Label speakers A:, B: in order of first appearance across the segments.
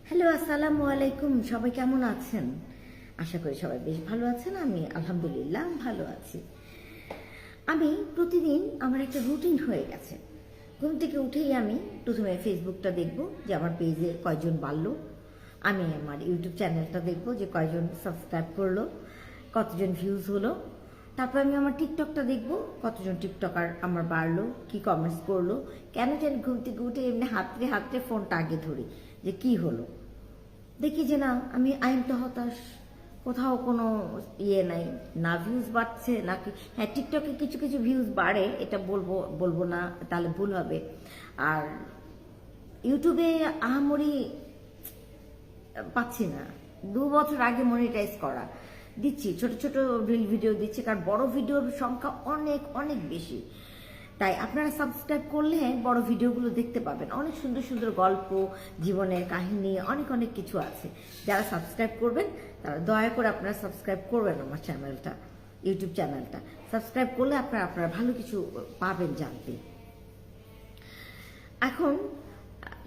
A: Hello, আসসালামু আলাইকুম। সবাই কেমন আছেন? আশা করি সবাই বেশ ভালো আছেন। আমি আলহামদুলিল্লাহ ভালো আছি। আমি প্রতিদিন আমার একটা রুটিন হয়ে গেছে। ঘুম থেকে উঠেই আমি প্রথমে ফেসবুকটা দেখব যে আমার পেজে কয়জন বাড়লো। আমি আমার ইউটিউব চ্যানেলটা দেখব যে কয়জন সাবস্ক্রাইব করলো, কতজন ভিউজ হলো। তারপর আমি আমার টিকটকটা দেখব কতজন টিকটকার আমার বাড়লো, কি কমেন্টস করলো। কেন জানি ঘুম থেকে উঠে এমনি হাতড়ে হাতড়ে ফোনটা আগে ধরি যে কি হলো। দেখি যে না, আমি তো হতাশ, কোথাও কোনো ইয়ে নাই, না ভিউজ বাড়ছে নাকি। হ্যাঁ, টিকটকে কিছু কিছু ভিউজ বাড়ে, এটা বলবো বলবো না, তাহলে ভুল হবে। আর ইউটিউবে আহামরি পাচ্ছি না। 2 বছর আগে মনিটাইজ করা দিচ্ছি, ছোট ছোট রিল ভিডিও দিচ্ছি, কারণ বড় ভিডিওর সংখ্যা অনেক অনেক বেশি। তাই আপনারা সাবস্ক্রাইব করলে বড় ভিডিওগুলো দেখতে পাবেন। অনেক সুন্দর সুন্দর গল্প, জীবনের কাহিনী, অনেক অনেক কিছু আছে। যারা সাবস্ক্রাইব করবেন তারা দয়া করে আপনারা সাবস্ক্রাইব করবেন আমার চ্যানেলটা, ইউটিউব চ্যানেলটা। সাবস্ক্রাইব করলে আপনারা ভালো কিছু পাবেন জানতে। এখন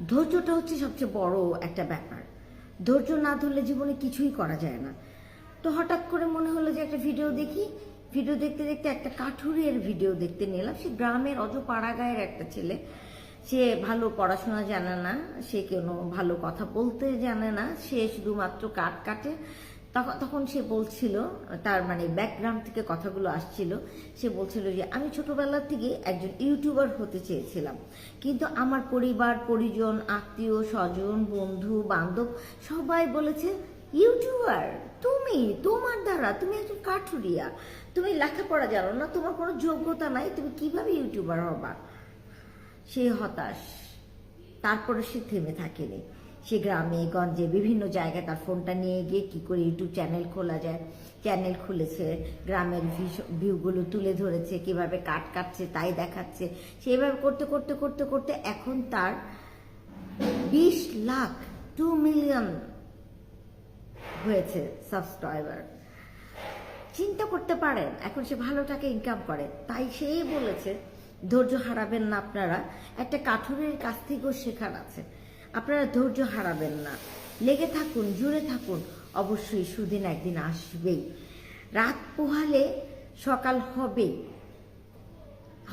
A: ধৈর্যটা হচ্ছে সবচেয়ে বড় একটা ব্যাপার। ধৈর্য না ধরলে জীবনে কিছুই করা যায় না। তো হঠাৎ করে মনে হলো যে একটা ভিডিও দেখি। ভিডিও দেখতে দেখতে একটা কাঠুরের ভিডিও দেখতে নিলাম। সে গ্রামের পাড়া গায়ের একটা ছেলে। সে ভালো পড়াশোনা জানে না, সে কোনো ভালো কথা বলতে জানে না, সে শুধুমাত্র কাঠ কাটে। তখন সে বলছিল, তার মানে ব্যাকগ্রাউন্ড থেকে কথাগুলো আসছিল, সে বলছিল যে আমি ছোটবেলা থেকে একজন ইউটিউবার হতে চেয়েছিলাম, কিন্তু আমার পরিবার পরিজন, আত্মীয় স্বজন, বন্ধু বান্ধব সবাই বলেছে ইউটিউবার তুমি, তোমার দ্বারা তুমি একজন কাঠুরিয়া, তুমি লেখাপড়া জানো না, তোমার কোনো যোগ্যতা নাই, তুমি কিভাবে ইউটিউবার হবা। সে হতাশ। তারপরে সে থেমে থাকেনি। সে গ্রামে গঞ্জে বিভিন্ন জায়গায় তার ফোনটা নিয়ে গিয়ে কি করে ইউটিউব চ্যানেল খোলা যায়, চ্যানেল খুলেছে, গ্রামের ভিউগুলো তুলে ধরেছে, কিভাবে কাট কাটছে তাই দেখাচ্ছে। সেইভাবে করতে করতে করতে করতে এখন তার 20 লাখ 2 মিলিয়ন হয়েছে সাবস্ক্রাইবার। চিন্তা করতে পারেন, এখন সে ভালো টাকা ইনকাম করে। তাই সেই বলেছে ধৈর্য হারাবেন না আপনারা, একটা কাঠুরের কাছ থেকেও শেখার আছে। আপনারা ধৈর্য হারাবেন না, লেগে থাকুন, জুড়ে থাকুন। অবশ্যই সুদিন একদিন আসবেই। রাত পোহালে সকাল হবেই।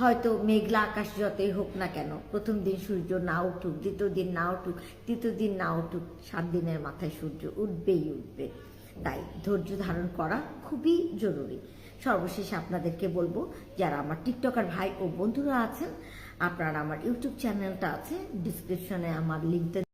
A: হয়তো মেঘলা আকাশ যতই হোক না কেন, প্রথম দিন সূর্য না উঠুক, দ্বিতীয় দিন না উঠুক, তৃতীয় দিন না উঠুক, 7 দিনের মাথায় সূর্য উঠবেই উঠবে। তাই ধৈর্য ধারণ করা খুবই জরুরি। সর্বশেষে আপনাদেরকে বলবো, যারা আমার টিকটকার ভাই ও বন্ধুরা আছেন, আপনারা আমার ইউটিউব চ্যানেলটা আছে, ডিসক্রিপশনে আমার লিঙ্কটা